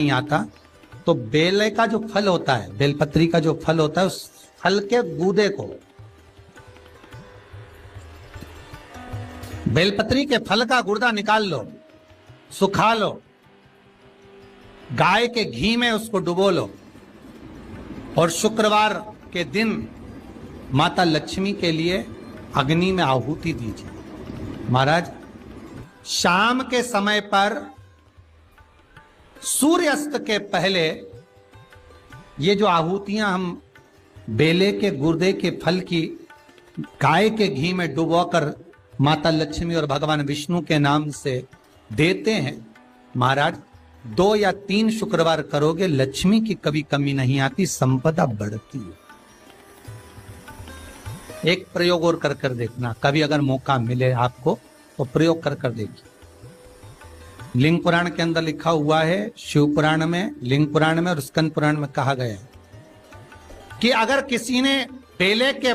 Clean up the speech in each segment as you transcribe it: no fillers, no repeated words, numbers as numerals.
नहीं आता तो बेले का जो फल होता है, बेलपत्री का जो फल होता है, उस फल के गूदे को, बेलपत्री के फल का गुर्दा निकाल लो, सुखा लो, गाय के घी में उसको डुबो लो और शुक्रवार के दिन माता लक्ष्मी के लिए अग्नि में आहुति दीजिए। महाराज, शाम के समय पर सूर्यास्त के पहले ये जो आहुतियां हम बेले के गुर्दे के फल की गाय के घी में डुबोकर माता लक्ष्मी और भगवान विष्णु के नाम से देते हैं, महाराज 2 या 3 शुक्रवार करोगे, लक्ष्मी की कभी कमी नहीं आती, संपदा बढ़ती है। एक प्रयोग और कर देखना, कभी अगर मौका मिले आपको तो प्रयोग कर देखिए। लिंग पुराण के अंदर लिखा हुआ है, शिव पुराण में, लिंग पुराण में और स्कंद पुराण में कहा गया है कि अगर किसी ने बेले के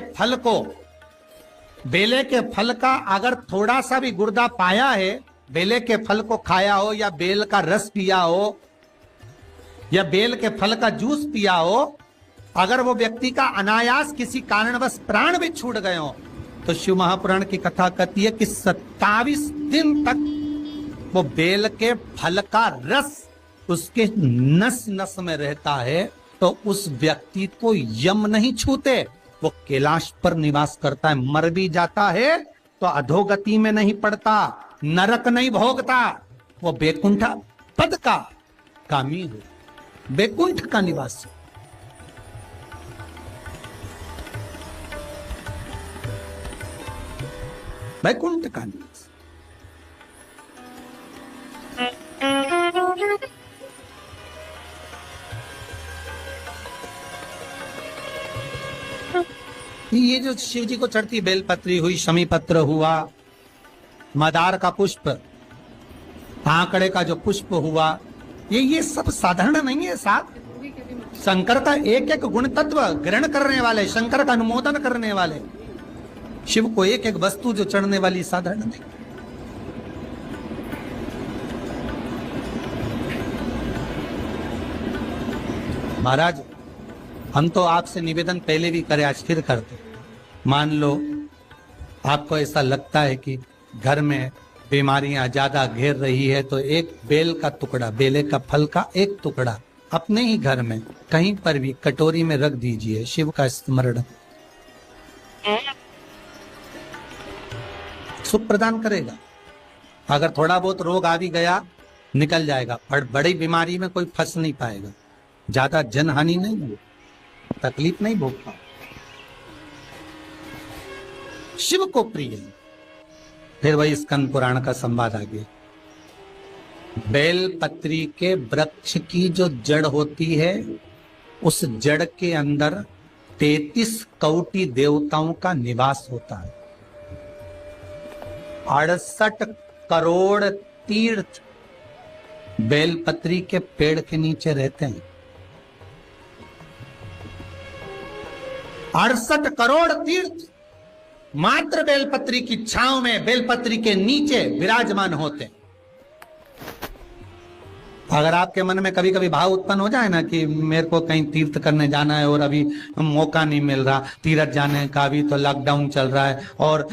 फल का अगर थोड़ा सा भी गुर्दा पाया है, बेले के फल को खाया हो या बेल का रस पिया हो या बेल के फल का जूस पिया हो, अगर वो व्यक्ति का अनायास किसी कारणवश प्राण भी छूट गए हो, तो शिव महापुराण की कथा कहती है कि 27 दिन तक वो बेल के फल का रस उसके नस नस में रहता है, तो उस व्यक्ति को यम नहीं छूते, वो कैलाश पर निवास करता है। मर भी जाता है तो अधोगति में नहीं पड़ता, नरक नहीं भोगता, वो बैकुंठ पद का कामी हो, बैकुंठ का निवासी। बैकुंठ का निवासी। ये जो शिव जी को चढ़ती बेलपत्री हुई, शमी पत्र हुआ, मदार का पुष्प, आंकड़े का जो पुष्प हुआ, ये सब साधारण नहीं है साहब। शंकर का एक एक गुण तत्व ग्रहण करने वाले, शंकर का अनुमोदन करने वाले, शिव को एक एक वस्तु जो चढ़ने वाली साधारण नहीं। महाराज, हम तो आपसे निवेदन पहले भी करे, आज फिर करते। मान लो आपको ऐसा लगता है कि घर में बीमारियां ज्यादा घेर रही है, तो एक बेल का टुकड़ा, बेले का फल का एक टुकड़ा अपने ही घर में कहीं पर भी कटोरी में रख दीजिए, शिव का स्मरण, सुख प्रदान करेगा। अगर थोड़ा बहुत रोग आ भी गया निकल जाएगा, पर बड़ी बीमारी में कोई फंस नहीं पाएगा, ज्यादा जनहानि नहीं होगी, तकलीफ नहीं भोग पाओ। शिव को प्रिय। फिर वही स्कंद पुराण का संवाद आ गया। बेलपत्री के वृक्ष की जो जड़ होती है, उस जड़ के अंदर 33 कोटि देवताओं का निवास होता है। 68 करोड़ तीर्थ बेलपत्री के पेड़ के नीचे रहते हैं। 68 करोड़ तीर्थ मात्र बेलपत्री की छांव में, बेलपत्री के नीचे विराजमान होते। अगर आपके मन में कभी कभी भाव उत्पन्न हो जाए ना कि मेरे को कहीं तीर्थ करने जाना है और अभी मौका नहीं मिल रहा, तीर्थ जाने का, अभी तो लॉकडाउन चल रहा है और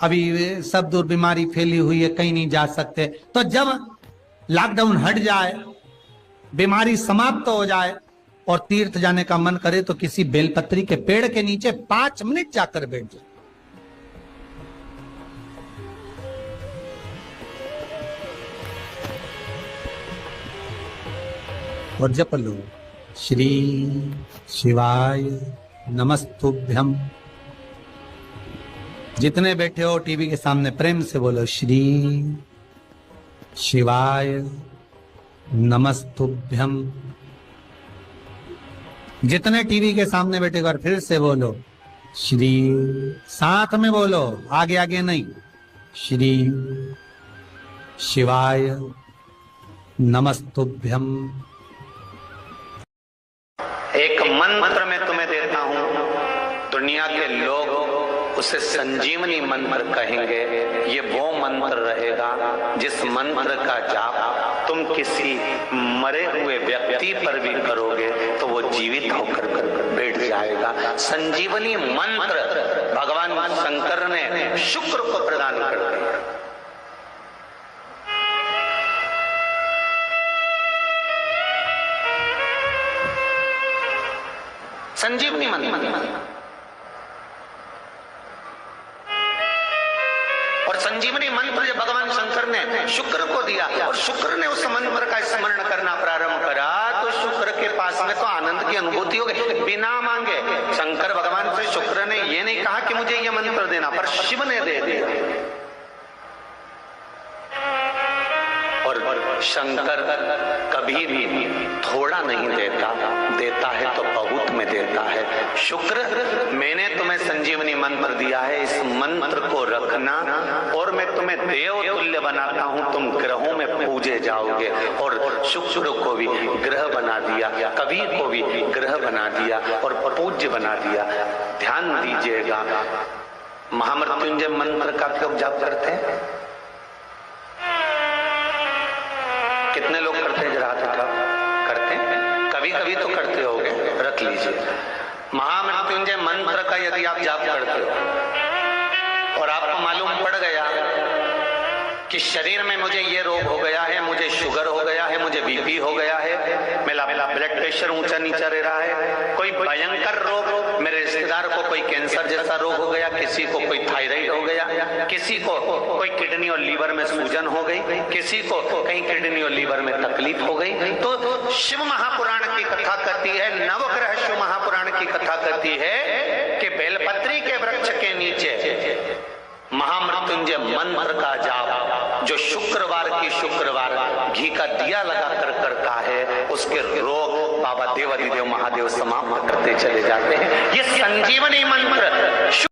अभी सब दूर बीमारी फैली हुई है, कहीं नहीं जा सकते, तो जब लॉकडाउन हट जाए, बीमारी समाप्त हो जाए और तीर्थ जाने का मन करे, तो किसी बेलपत्री के पेड़ के नीचे 5 मिनट जाकर बैठ जाए। और जप लो, श्री शिवाय नमस्तुभ्यम। जितने बैठे हो टीवी के सामने प्रेम से बोलो, श्री शिवाय नमस्तुभ्यम। जितने टीवी के सामने बैठे बार फिर से बोलो, श्री, साथ में बोलो, आगे आगे नहीं, श्री शिवाय नमस्तुभ्यम। एक मंत्र मैं तुम्हें देता हूं, दुनिया के लोग उसे संजीवनी मंत्र कहेंगे। ये वो मंत्र रहेगा जिस मंत्र का जाप तुम किसी मरे हुए व्यक्ति पर भी करोगे तो वो जीवित होकर बैठ जाएगा। संजीवनी मंत्र भगवान शंकर ने शुक्र को प्रदान कर दिया। संजीवनी मंत्र। और संजीवनी मंत्र जब भगवान शंकर ने शुक्र को दिया और शुक्र ने उस मंत्र का स्मरण करना प्रारंभ करा तो शुक्र के पास में तो आनंद की अनुभूति हो गई बिना मांगे। शंकर भगवान से शुक्र ने ये नहीं कहा कि मुझे ये मंत्र देना, पर शिव ने दे दिया। और शंकर कभी भी थोड़ा नहीं देता, देता है तो बहुत में देता है। शुक्र, मैंने तुम्हें संजीवनी मंत्र दिया है, इस मंत्र को रखना और मैं तुम्हें देव तुल्य बनाता हूं, तुम ग्रहों में पूजे जाओगे। और शुक्र को भी ग्रह बना दिया, कबीर को भी ग्रह बना दिया और पूज्य बना दिया। ध्यान दीजिएगा, महामृत्युंजय मंत्र का लोग जाप करते हैं? कितने लोग करते हैं? जरा हाथ उठाओ। करते हैं? कभी कभी तो करते होगे, रख लीजिए। महामृत्युंजय मंत्र का यदि आप जाप करते हो और आपको मालूम पड़ गया कि शरीर में मुझे ये रोग हो गया है, मुझे शुगर हो गया है, मुझे बीपी हो गया है, मेरा ब्लड प्रेशर ऊंचा नीचा रह रहा है, कोई भयंकर रोग, मेरे रिश्तेदार को कोई कैंसर जैसा रोग हो गया, किसी को कोई थायराइड हो गया, किसी को कोई किडनी और लीवर में सूजन हो गई, किसी को कहीं किडनी और लीवर में तकलीफ हो गई, तो शिव महापुराण की कथा कहती है, नवग्रह शिव महापुराण की कथा कहती है कि बेलपत्री के वृक्ष के नीचे महामृत्युंजय मंत्र का जाप जो शुक्रवार की शुक्रवार घी का दिया लगाकर करता है, उसके रोग बाबा देवाधिदेव महादेव समाप्त करते चले जाते हैं। ये संजीवनी मंत्र